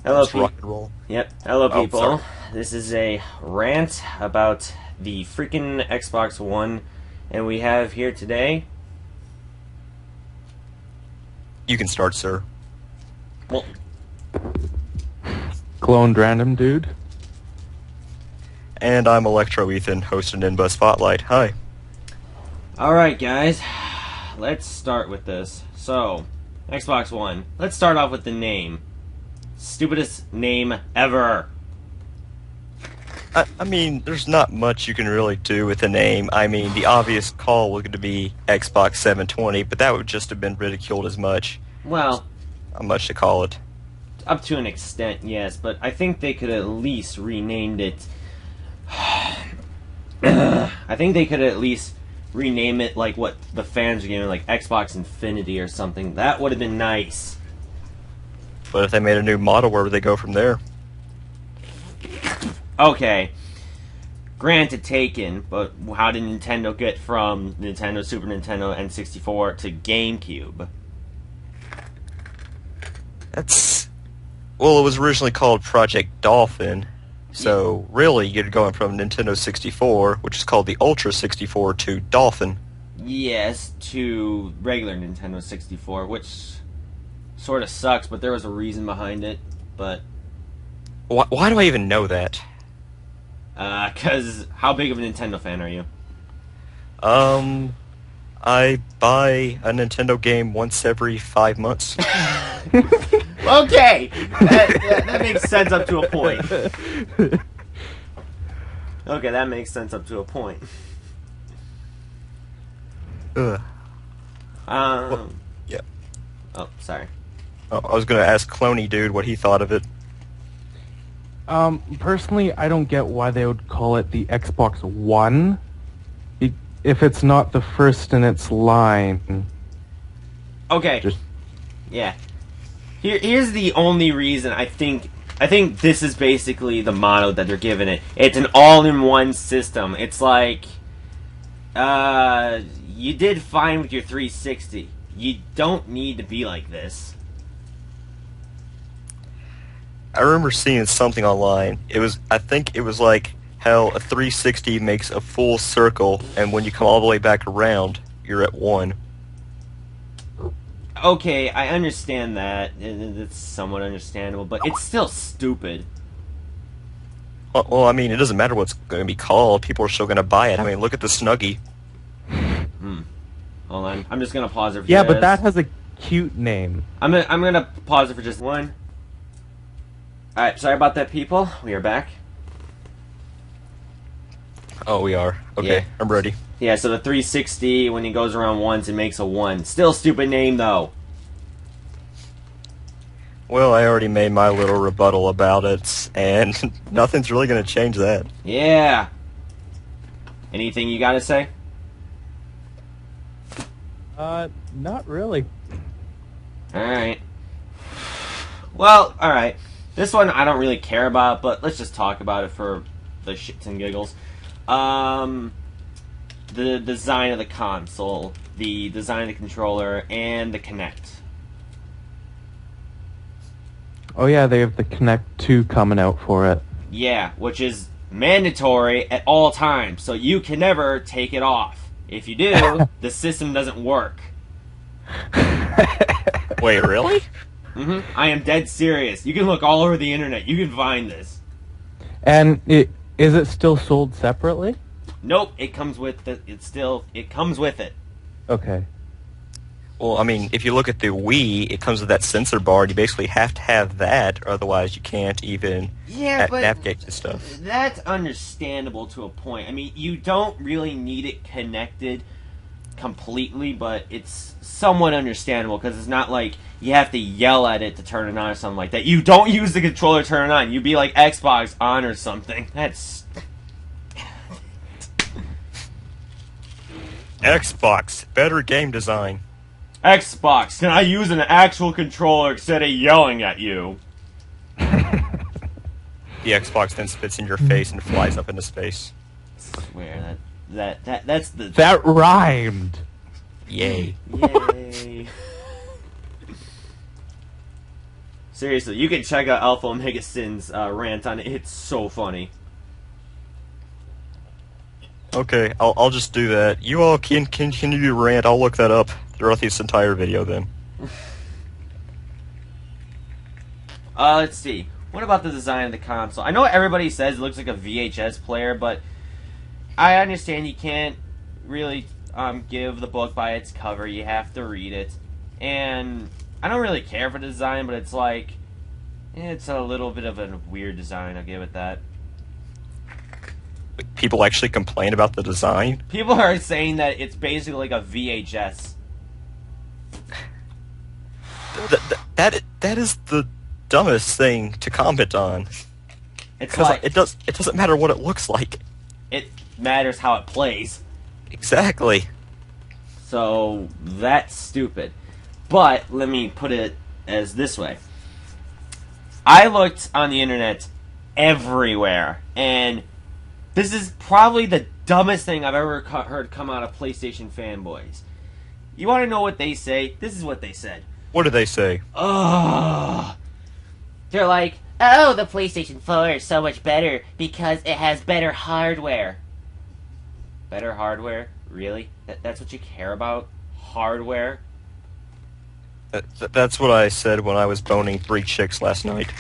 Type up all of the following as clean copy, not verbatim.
Hello, Let's rock people. and roll. Yep. Hello, Oh, people. sorry. This is a rant about the freaking Xbox One, and we have here today. You can start, sir. Well, Cloned random dude. And I'm Electro Ethan, host of Ninba Spotlight. Hi. all right, guys. Let's start with this. So, Xbox One. Let's start off with the name. Stupidest name ever. I mean, there's not much you can really do with the name. I mean, the obvious call was going to be Xbox 720, but that would just have been ridiculed as much. Well, Not much to call it. up to an extent, yes, but I think they could at least renamed it. I think they could at least rename it like what the fans are giving, like Xbox Infinity or something. That would have been nice. But if they made a new model, where would they go from there? Okay, granted taken, but how did Nintendo get from Nintendo, Super Nintendo, N64 to GameCube? Well, it was originally called Project Dolphin. So, really, you're going from Nintendo 64, which is called the Ultra 64, to Dolphin. Yes, to regular Nintendo 64, which sort of sucks, but there was a reason behind it. But Why do I even know that? Because how big of a Nintendo fan are you? I buy a Nintendo game once every 5 months. Okay, that makes sense up to a point. Okay, that makes sense up to a point. Ugh. Yeah. Oh, sorry. Oh, I was going to ask Cloney Dude what he thought of it. Personally, I don't get why they would call it the Xbox One if it's not the first in its line. Okay. Just Yeah. Here's the only reason I think this is basically the motto that they're giving it. It's an all-in-one system. It's like, you did fine with your 360. You don't need to be like this. I remember seeing something online. I think it was like how a 360 makes a full circle, and when you come all the way back around, you're at 1. Okay, I understand that. It's somewhat understandable, but it's still stupid. Well, I mean, it doesn't matter what's going to be called. People are still going to buy it. I mean, look at the Snuggie. Hold on. I'm just going to pause it for yeah, this. but that has a cute name. I'm gonna pause it for just one. Alright, sorry about that, people. We are back. Oh, we are. Okay, Yeah. I'm ready. Yeah, so the 360, when it goes around once, it makes a 1. Still stupid name, though. Well, I already made my little rebuttal about it, and nothing's really going to change that. Yeah. Anything you gotta say? Not really. Alright. Well, alright. This one I don't really care about, but let's just talk about it for the shits and giggles. The design of the console, the design of the controller, and the Kinect. Oh yeah, they have the Kinect 2 coming out for it. Yeah, which is mandatory at all times, so you can never take it off. If you do, the system doesn't work. Wait, really? I am dead serious. You can look all over the internet. You can find this. And is it still sold separately? Nope, it comes with it comes with it. Okay. Well, I mean, if you look at the Wii, it comes with that sensor bar, and you basically have to have that, or otherwise you can't even navigate to stuff. That's understandable to a point. I mean, you don't really need it connected completely, but it's somewhat understandable because it's not like you have to yell at it to turn it on or something like that. You don't use the controller to turn it on. You be like Xbox on or something. That's Xbox, better game design. Xbox. Can I use an actual controller instead of yelling at you? The Xbox then spits in your face and flies up into space. I swear that's the That rhymed. Yay. Yay. Seriously, you can check out Alpha Omega Sin's rant on it. It's so funny. Okay, I'll just do that. You all can continue to rant. I'll look that up throughout this entire video then. Let's see. What about the design of the console? I know everybody says it looks like a VHS player, but I understand you can't really give the book by its cover. You have to read it. And I don't really care for the design, but it's like, it's a little bit of a weird design. I'll give it that. People actually complain about the design? People are saying that it's basically like a VHS. That is the dumbest thing to comment on. It's like it doesn't matter what it looks like. It matters how it plays. Exactly. So that's stupid. But let me put it as this way. I looked on the internet everywhere, and this is probably the dumbest thing I've ever heard come out of PlayStation fanboys. You want to know what they say? This is what they said. What do they say? Ugh. They're like, oh, the PlayStation 4 is so much better because it has better hardware. Better hardware? Really? That's what you care about? Hardware? That's what I said when I was boning 3 chicks last night.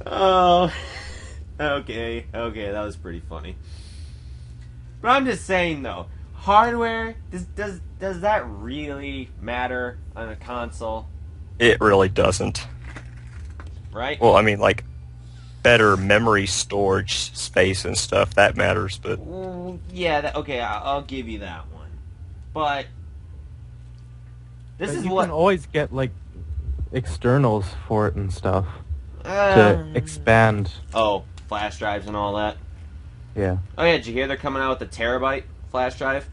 Oh, okay, that was pretty funny. But I'm just saying though, hardware, does that really matter on a console? It really doesn't. Right? Well, I mean, like, better memory storage space and stuff, that matters, but... Yeah, okay, I'll give you that one. But this But is you what... can always get, like, externals for it and stuff to expand. Oh, flash drives and all that. Yeah. Oh yeah, did you hear they're coming out with a terabyte flash drive?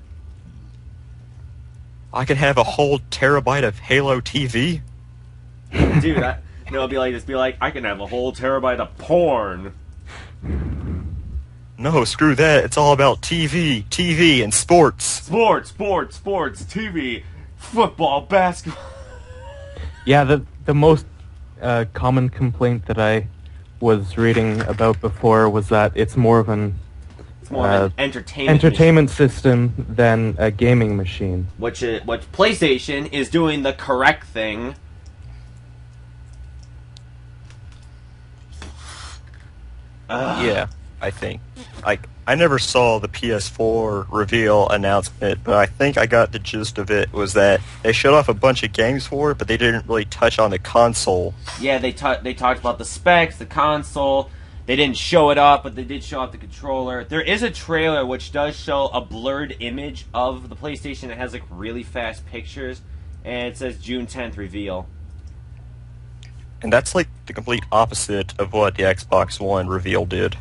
I could have a whole terabyte of Halo TV? Dude, it'll be like this. Be like, I can have a whole terabyte of porn. No, screw that. It's all about TV, and sports. Sports, TV, football, basketball. Yeah, the most common complaint that I was reading about before was that it's more of an entertainment system than a gaming machine. Which PlayStation is doing the correct thing. Yeah, I think. I never saw the PS4 reveal announcement, but I think I got the gist of it was that they showed off a bunch of games for it, but they didn't really touch on the console. Yeah, they talked about the specs, the console. They didn't show it up, but they did show off the controller. There is a trailer which does show a blurred image of the PlayStation that has like really fast pictures, and it says June 10th reveal. And that's like the complete opposite of what the Xbox One reveal did.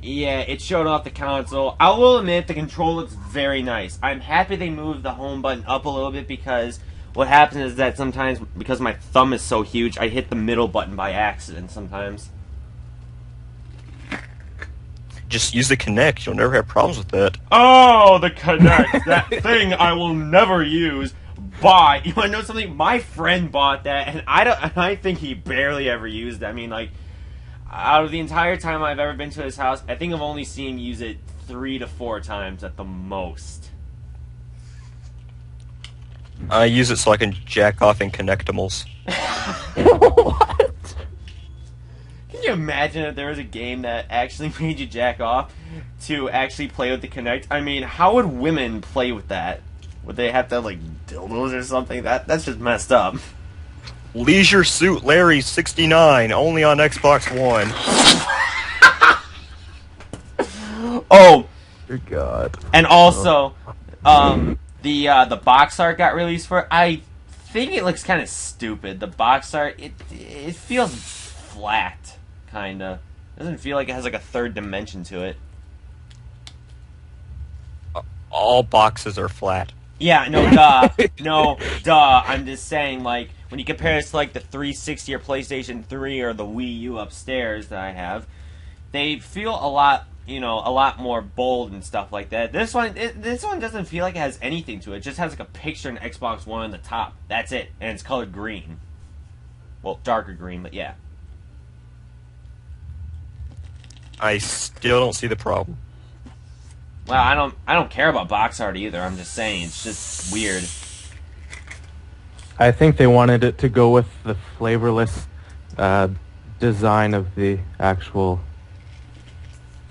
Yeah, it showed off the console. I will admit the controller looks very nice. I'm happy they moved the home button up a little bit because what happens is that sometimes, because my thumb is so huge, I hit the middle button by accident sometimes. Just use the Kinect. You'll never have problems with that. Oh, the Kinect! That thing I will never use. Buy. You want to know something? My friend bought that, and I think he barely ever used it. I mean, like, out of the entire time I've ever been to his house, I think I've only seen him use it 3 to 4 times at the most. I use it so I can jack off in Kinectimals. What? Can you imagine if there was a game that actually made you jack off to actually play with the Kinect? I mean, how would women play with that? Would they have to have, like, dildos or something? That's just messed up. Leisure Suit Larry 69, only on Xbox One. Oh, Dear God. and also, the box art got released for it. I think it looks kind of stupid. The box art, it feels flat, kinda. Doesn't feel like it has like a third dimension to it. All boxes are flat. Yeah, no, duh. No, duh. I'm just saying, like, when you compare this to, like, the 360 or PlayStation 3 or the Wii U upstairs that I have, they feel a lot a lot more bold and stuff like that. This one doesn't feel like it has anything to it. It just has like a picture in Xbox One on the top. That's it, and it's colored green. Well, darker green, but yeah. I still don't see the problem. Well, I don't care about box art either. I'm just saying it's just weird. I think they wanted it to go with the flavorless design of the actual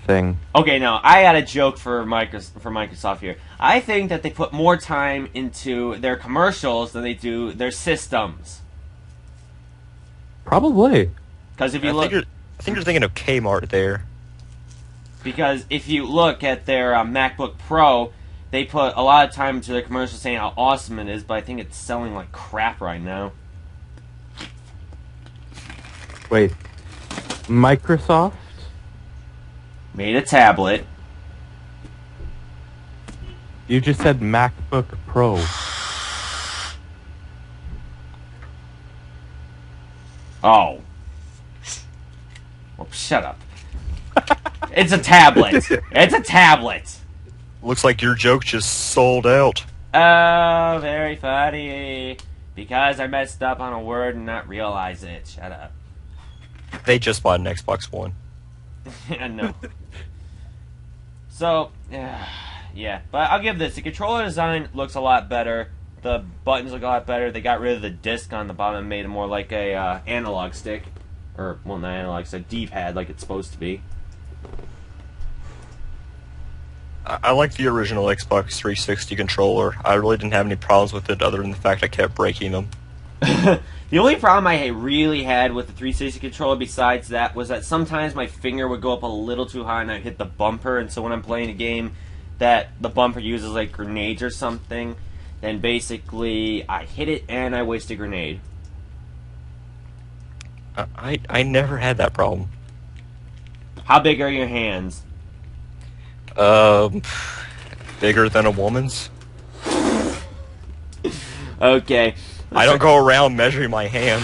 thing. Okay, now I got a joke for Microsoft here. I think that they put more time into their commercials than they do their systems. Probably. Because if you I think you're thinking of Kmart there. Because if you look at their MacBook Pro, they put a lot of time into their commercials saying how awesome it is, but I think it's selling like crap right now. Wait. Microsoft? Made a tablet. You just said MacBook Pro. Oh. Well, shut up. It's a tablet. It's a tablet. Looks like your joke just sold out. Oh, very funny. Because I messed up on a word and not realize it. Shut up. They just bought an Xbox One. No. So, yeah. But I'll give this. The controller design looks a lot better. The buttons look a lot better. They got rid of the disc on the bottom and made it more like a analog stick. Or, well, not analog, it's a D-pad like it's supposed to be. I like the original Xbox 360 controller. I really didn't have any problems with it other than the fact I kept breaking them. The only problem I really had with the 360 controller besides that was that sometimes my finger would go up a little too high and I'd hit the bumper, and so when I'm playing a game that the bumper uses like grenades or something, then basically I hit it and I waste a grenade. I never had that problem. How big are your hands? Bigger than a woman's. Okay. I don't go around measuring my hand.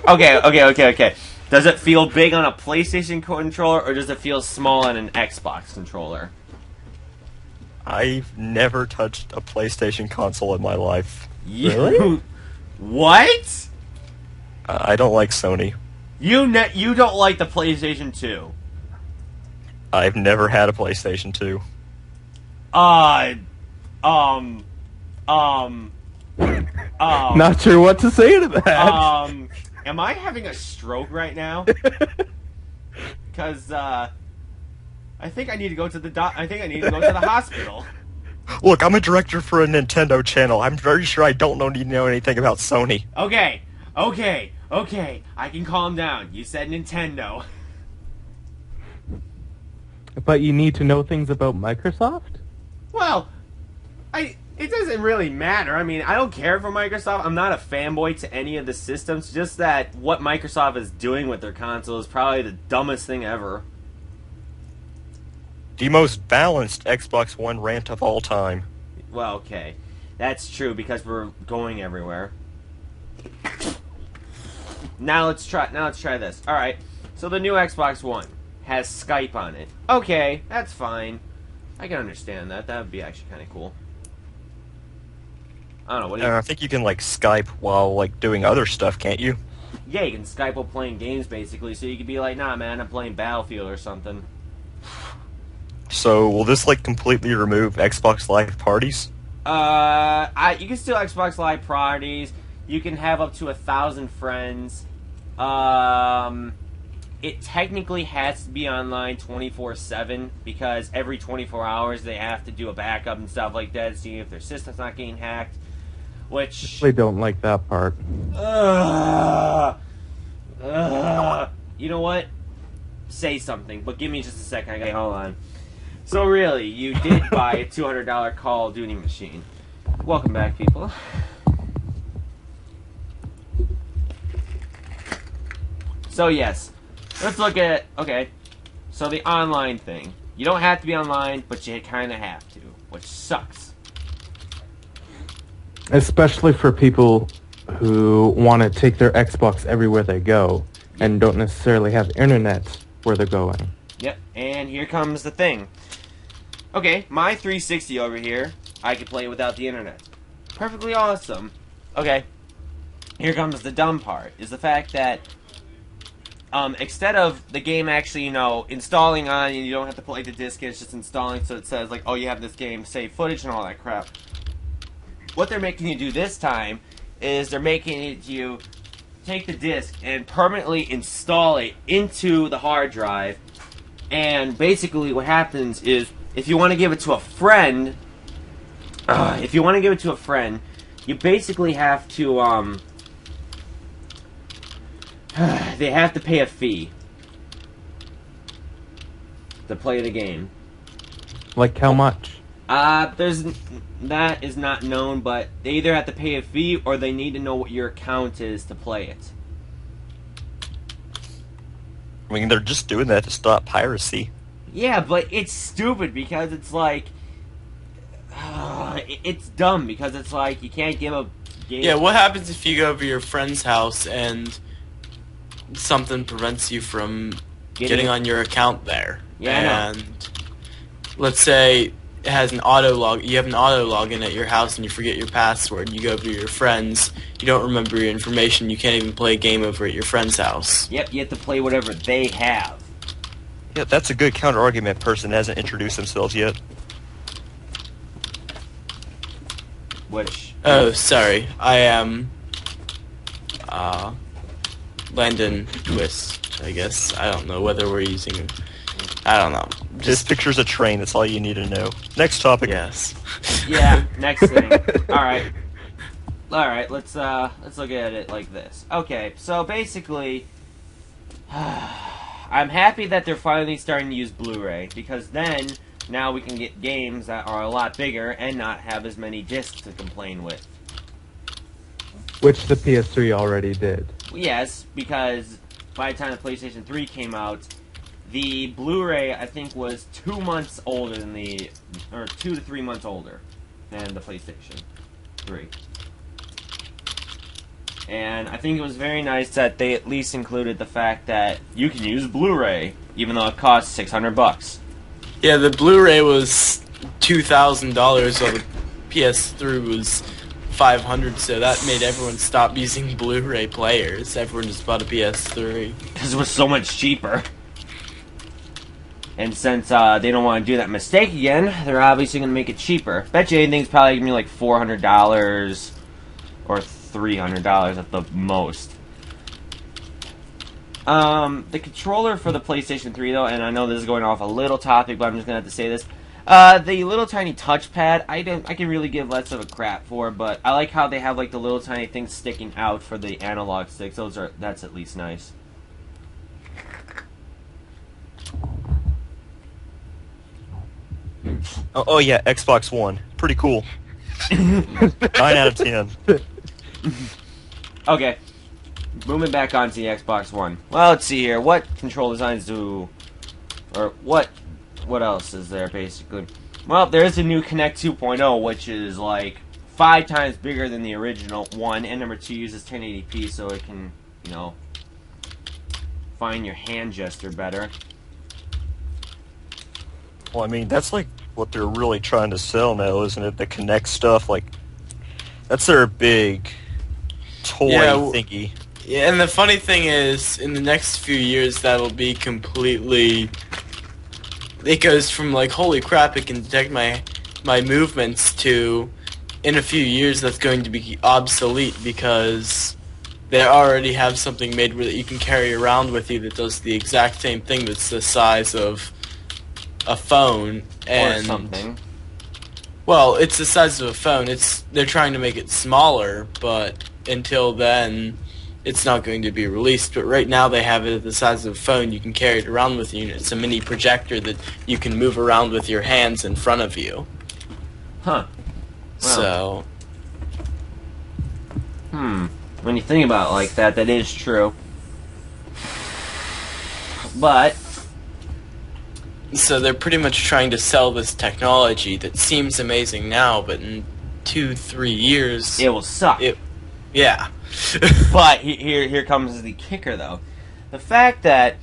Okay. Does it feel big on a PlayStation controller, or does it feel small on an Xbox controller? I've never touched a PlayStation console in my life. Really? What? I don't like Sony. You don't like the PlayStation 2? I've never had a PlayStation 2. Not sure what to say to that. Am I having a stroke right now? Because, I think I need to go to the hospital. Look, I'm a director for a Nintendo channel. I'm very sure I don't need to know anything about Sony. Okay. I can calm down. You said Nintendo. But you need to know things about Microsoft? Well, it doesn't really matter. I mean, I don't care for Microsoft. I'm not a fanboy to any of the systems. Just that what Microsoft is doing with their console is probably the dumbest thing ever. The most balanced Xbox One rant of all time. Well, okay. That's true because we're going everywhere. Now let's try this. Alright. So the new Xbox One has Skype on it. Okay, that's fine. I can understand that. That would be actually kind of cool. I don't know. What do you? I think you can Skype while doing other stuff, can't you? Yeah, you can Skype while playing games, basically. So you could be like, "Nah, man, I'm playing Battlefield or something." So will this completely remove Xbox Live parties? You can still Xbox Live parties. You can have up to 1,000 friends. It technically has to be online 24/7 because every 24 hours they have to do a backup and stuff like that to see if their system's not getting hacked. Which They don't like that part. You know what? Say something, but give me just a second. Hold on. So really, you did buy a $200 Call of Duty machine. Welcome back, people. So yes, let's look at, okay, so the online thing. You don't have to be online, but you kind of have to, which sucks. Especially for people who want to take their Xbox everywhere they go and don't necessarily have internet where they're going. Yep, and here comes the thing. Okay, my 360 over here, I can play without the internet. Perfectly awesome. Okay, here comes the dumb part, is the fact that instead of the game actually, installing on and you don't have to play the disc, it's just installing, so it says, like, oh, you have this game, save footage and all that crap. What they're making you do this time is they're making you take the disc and permanently install it into the hard drive, and basically what happens is, if you want to give it to a friend, you basically have to, they have to pay a fee to play the game. Like how much? That is not known, but they either have to pay a fee or they need to know what your account is to play it. I mean, they're just doing that to stop piracy. Yeah, but it's stupid because it's like... it's dumb because it's like you can't give a game... Yeah, what happens if you go over to your friend's house and something prevents you from getting on your account there? Yeah, and let's say it has an auto log. You have an auto login at your house and you forget your password. You go over to your friends. You don't remember your information. You can't even play a game over at your friend's house. Yep, you have to play whatever they have. Yeah, that's a good counter-argument. Person hasn't introduced themselves yet. Which... Oh, sorry. I am Landon Twist, I guess. I don't know whether we're using... I don't know. This picture's a train. That's all you need to know. Next topic. Yes. Yeah, next thing. Alright, let's look at it like this. Okay, so basically... I'm happy that they're finally starting to use Blu-ray, because then, now we can get games that are a lot bigger and not have as many discs to complain with. Which the PS3 already did. Yes, because by the time the PlayStation 3 came out, the Blu-ray, I think, was 2 months older than or 2 to 3 months older than the PlayStation 3. And I think it was very nice that they at least included the fact that you can use Blu-ray, even though it costs $600. Yeah, the Blu-ray was $2,000, while the PS3 was $500, so that made everyone stop using Blu-ray players. Everyone just bought a PS3. Because it was so much cheaper. And since they don't want to do that mistake again, they're obviously going to make it cheaper. Bet you anything's probably going to be like $400 or $300 at the most. The controller for the PlayStation 3, though, and I know this is going off a little topic, but I'm just going to have to say this. The little tiny touchpad, I can really give less of a crap for, but I like how they have like the little tiny things sticking out for the analog sticks. That's at least nice. Oh yeah, Xbox One. Pretty cool. 9 out of 10. Okay. Moving back onto the Xbox One. Well, let's see here. What control designs do... Or what else is there, basically? Well, there is a new Kinect 2.0, which is like 5 times bigger than the original one. And number 2 uses 1080p, so it can, find your hand gesture better. Well, I mean, that's like what they're really trying to sell now, isn't it? The Kinect stuff, like, that's their big toy thingy. Yeah, and the funny thing is, in the next few years, that'll be completely... It goes from, like, holy crap, it can detect my movements, to, in a few years, that's going to be obsolete, because they already have something made where that you can carry around with you that does the exact same thing that's the size of a phone. And, or something. Well, it's the size of a phone. They're trying to make it smaller, but until then, it's not going to be released. But right now they have it at the size of a phone. You can carry it around with you, and it's a mini projector that you can move around with your hands in front of you. Huh. So... When you think about it like that, that is true. But... So they're pretty much trying to sell this technology that seems amazing now, but in 2-3 years... It will suck. Yeah. But here comes the kicker, though. The fact that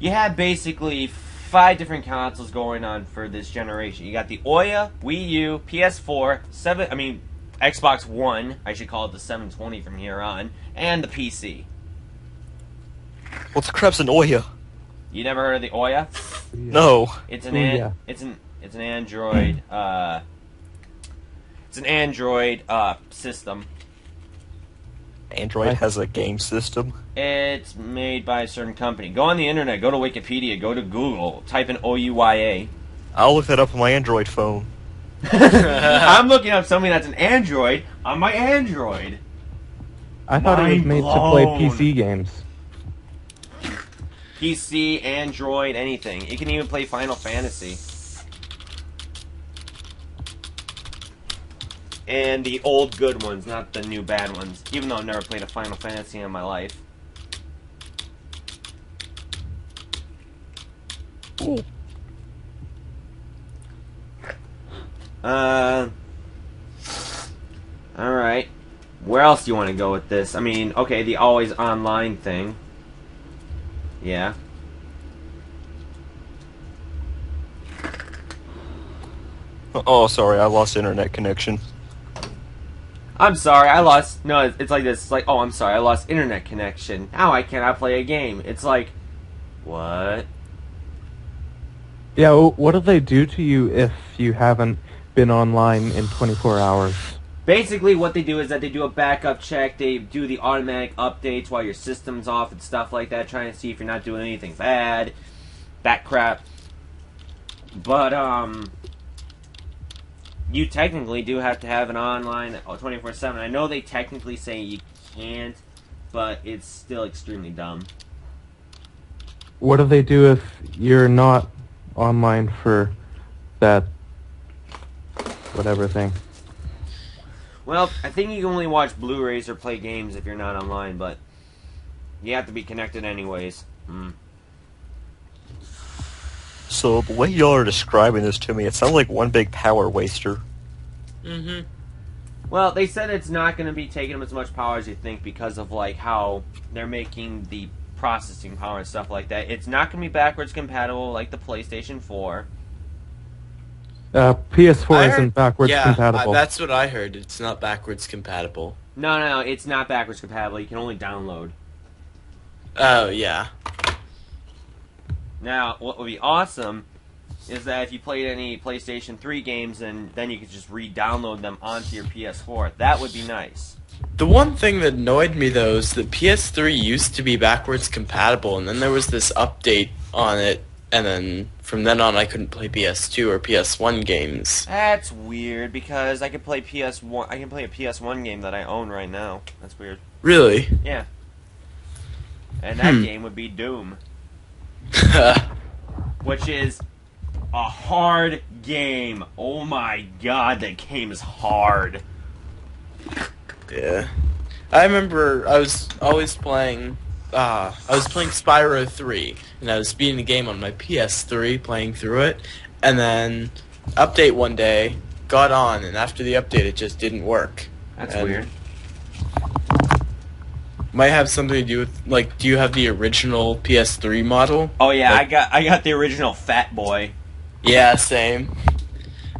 you have basically 5 different consoles going on for this generation. You got the Ouya, Wii U, PS4, Xbox One. I should call it the 720 from here on, and the PC. What the crap's an Ouya? You never heard of the Ouya? No. It's Ouya. It's an Android. It's an Android system. Android has a game system. It's made by a certain company. Go on the internet. Go to Wikipedia. Go to Google. Type in Ouya. I'll look that up on my Android phone. I'm looking up something that's an Android on my Android. I thought it was Mind made to play blown. PC games. PC, Android, anything. It can even play Final Fantasy. And the old good ones, not the new bad ones. Even though I've never played a Final Fantasy in my life. Ooh. Alright. Where else do you want to go with this? I mean, okay, the always online thing. Yeah. Oh, sorry, I lost internet connection. I'm sorry, I lost... No, it's like this. It's like, oh, I'm sorry, I lost internet connection. Now I cannot play a game. It's like, what? Yeah, what do they do to you if you haven't been online in 24 hours? Basically, what they do is that they do a backup check. They do the automatic updates while your system's off and stuff like that, trying to see if you're not doing anything bad. That crap. But, you technically do have to have an online 24/7. I know they technically say you can't, but it's still extremely dumb. What do they do if you're not online for that whatever thing? Well, I think you can only watch Blu-rays or play games if you're not online, but you have to be connected anyways. So the way y'all are describing this to me, it sounds like one big power waster. Mm-hmm. Well, they said it's not going to be taking them as much power as you think because of like how they're making the processing power and stuff like that. It's not going to be backwards compatible like the PlayStation 4. PS4 isn't backwards compatible. That's what I heard. It's not backwards compatible. No, it's not backwards compatible. You can only download. Oh, yeah. Now, what would be awesome is that if you played any PlayStation 3 games, and then you could just re-download them onto your PS4. That would be nice. The one thing that annoyed me, though, is that PS3 used to be backwards compatible, and then there was this update on it, and then from then on I couldn't play PS2 or PS1 games. That's weird, because I could play PS1. I can play a PS1 game that I own right now. That's weird. Really? Yeah. And that game would be Doom. Which is a hard game. Oh my god, that game is hard. Yeah. I remember I was always playing Spyro 3, and I was beating the game on my PS3, playing through it, and then update one day, got on, and after the update it just didn't work. That's weird. Might have something to do with, like, do you have the original PS3 model? Oh yeah, Like, I got the original Fat Boy. yeah, same.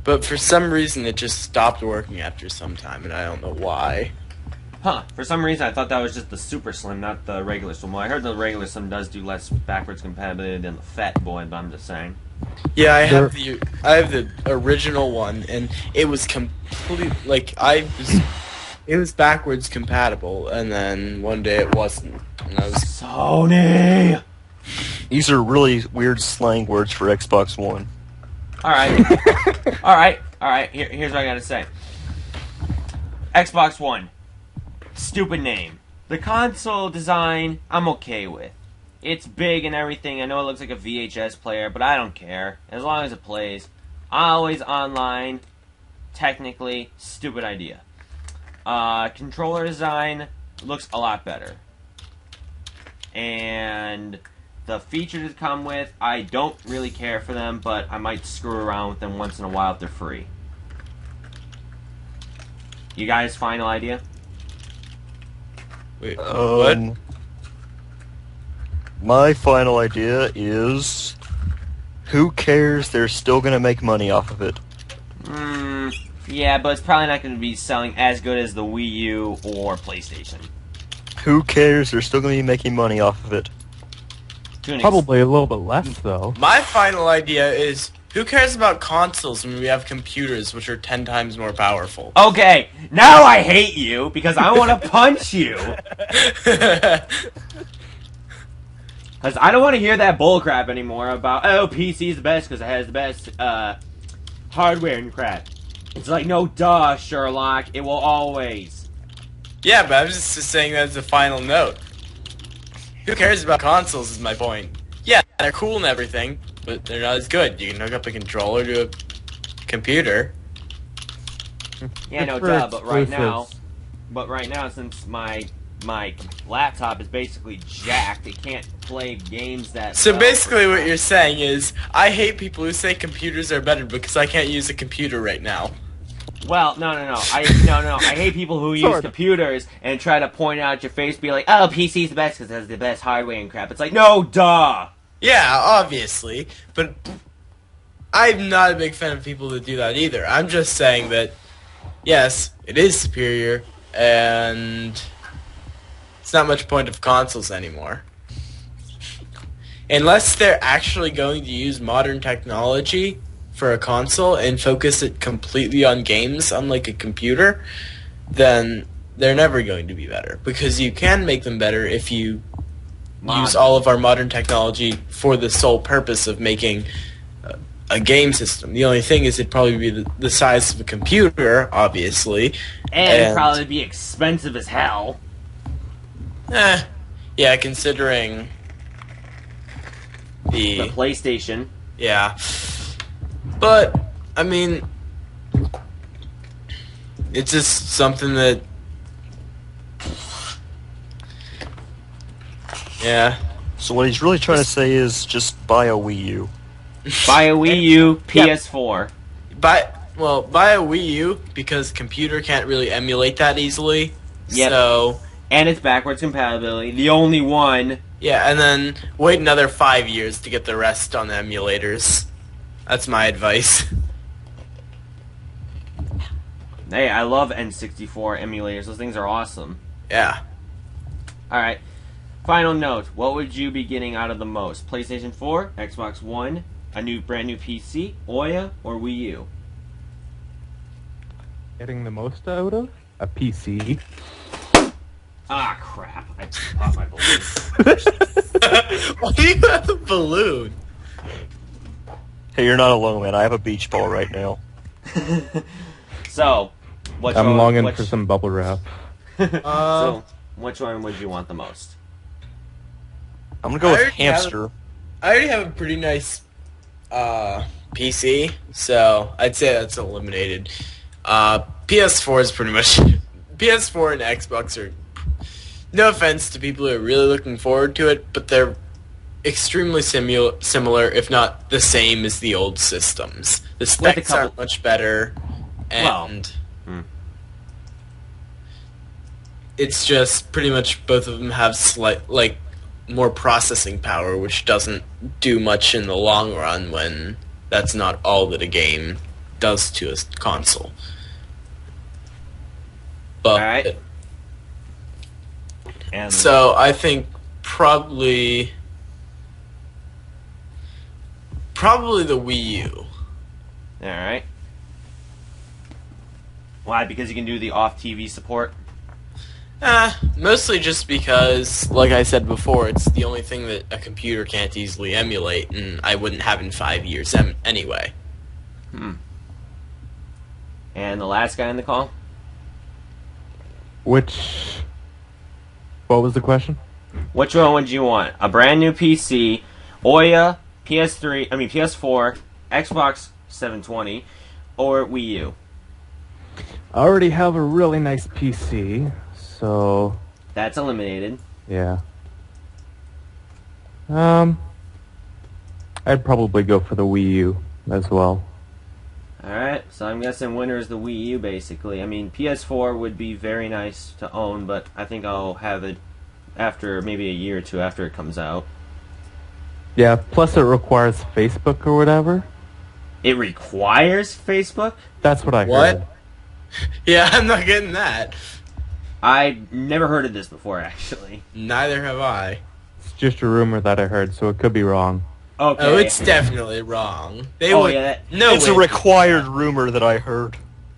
But for some reason it just stopped working after some time, and I don't know why. Huh. For some reason I thought that was just the Super Slim, not the regular Slim. Well, I heard the regular Slim does do less backwards compatibility than the Fat Boy, but I'm just saying. Yeah, I have the original one, and it was complete, like, it was backwards compatible, and then one day it wasn't. And I was Sony! These are really weird slang words for Xbox One. Alright. Alright. Here's what I gotta say. Xbox One. Stupid name. The console design, I'm okay with. It's big and everything. I know it looks like a VHS player, but I don't care. As long as it plays. Always online. Technically, stupid idea. Controller design looks a lot better. And the features that come with, I don't really care for them, but I might screw around with them once in a while if they're free. You guys, final idea? wait, what? My final idea is Who cares? They're still going to make money off of it. Yeah, but it's probably not going to be selling as good as the Wii U or PlayStation. Who cares? They're still going to be making money off of it. Probably a little bit less, though. My final idea is, who cares about consoles when we have computers which are 10 times more powerful? Okay, now I hate you because I want to punch you. Because I don't want to hear that bullcrap anymore about, oh, PC is the best because it has the best hardware and crap. It's like, no, duh, Sherlock. It will always. Yeah, but I was just saying that as a final note. Who cares about consoles is my point. Yeah, they're cool and everything, but they're not as good. You can hook up a controller to a computer. Yeah, no, duh, but right now, since my laptop is basically jacked, it can't play games that So well basically for- what you're saying is, I hate people who say computers are better because I can't use a computer right now. Well, no. I hate people who use computers and try to point out at your face, be like, "Oh, PC's the best because it has the best hardware and crap." It's like, no, duh. Yeah, obviously, but I'm not a big fan of people that do that either. I'm just saying that, yes, it is superior, and it's not much point of consoles anymore. Unless they're actually going to use modern technology for a console and focus it completely on games, unlike a computer, then they're never going to be better. Because you can make them better if you use all of our modern technology for the sole purpose of making a game system. The only thing is it'd probably be the size of a computer, obviously. And it'd probably be expensive as hell. Yeah, considering The PlayStation. Yeah. But, I mean, it's just something that... Yeah. So what he's really trying to say is just buy a Wii U. Buy a Wii U, PS4. Buy a Wii U, because computer can't really emulate that easily. Yep. So... And it's backwards compatibility. The only one. Yeah, and then wait another 5 years to get the rest on the emulators. That's my advice. Hey, I love N64 emulators. Those things are awesome. Yeah. Alright. Final note. What would you be getting out of the most? PlayStation 4, Xbox One, a brand new PC, Ouya, or Wii U? Getting the most out of? A PC. Ah, crap. I popped my balloon. Why do you have a balloon? Hey, you're not alone, man. I have a beach ball right now. So, I'm longing for some bubble wrap. So, which one would you want the most? I'm gonna go with hamster. I already have a pretty nice PC, so I'd say that's eliminated. PS4 is pretty much... PS4 and Xbox are... No offense to people who are really looking forward to it, but they're extremely similar, if not the same as the old systems. The specs aren't much better, and it's just pretty much both of them have more processing power, which doesn't do much in the long run when that's not all that a game does to a console. But Alright. And so I think probably the Wii U. Alright. Why? Because you can do the off-TV support? Mostly just because, like I said before, it's the only thing that a computer can't easily emulate, and I wouldn't have in 5 years anyway. And the last guy in the call? What was the question? Which one would you want? A brand new PC, Ouya, PS4, Xbox 720, or Wii U? I already have a really nice PC, so... That's eliminated. Yeah. I'd probably go for the Wii U as well. Alright, so I'm guessing winner is the Wii U, basically. I mean, PS4 would be very nice to own, but I think I'll have it after maybe a year or two after it comes out. Yeah, plus it requires Facebook or whatever. It requires Facebook? That's what I What? heard. Yeah, I'm not getting that. I've never heard of this before, actually. Neither have I. It's just a rumor that I heard, so it could be wrong. Okay. Oh, it's definitely wrong. They Oh, would. yeah, No, It's a way. required rumor that I heard.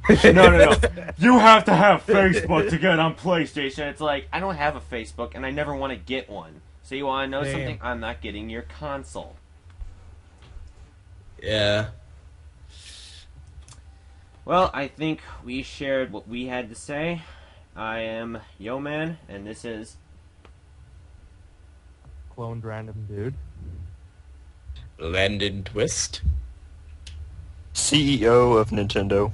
no. You have to have Facebook to get on PlayStation. It's like, I don't have a Facebook, and I never want to get one. So you want to know Damn. something? I'm not getting your console. Yeah. Well, I think we shared what we had to say. I am Yo Man, and this is... Cloned random dude. Landon Twist. CEO of Nintendo.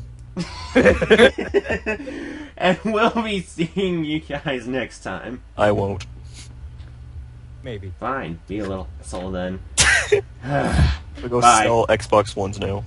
And we'll be seeing you guys next time. I won't. Maybe. Fine, be a little asshole then. I'll go Bye. sell Xbox Ones now.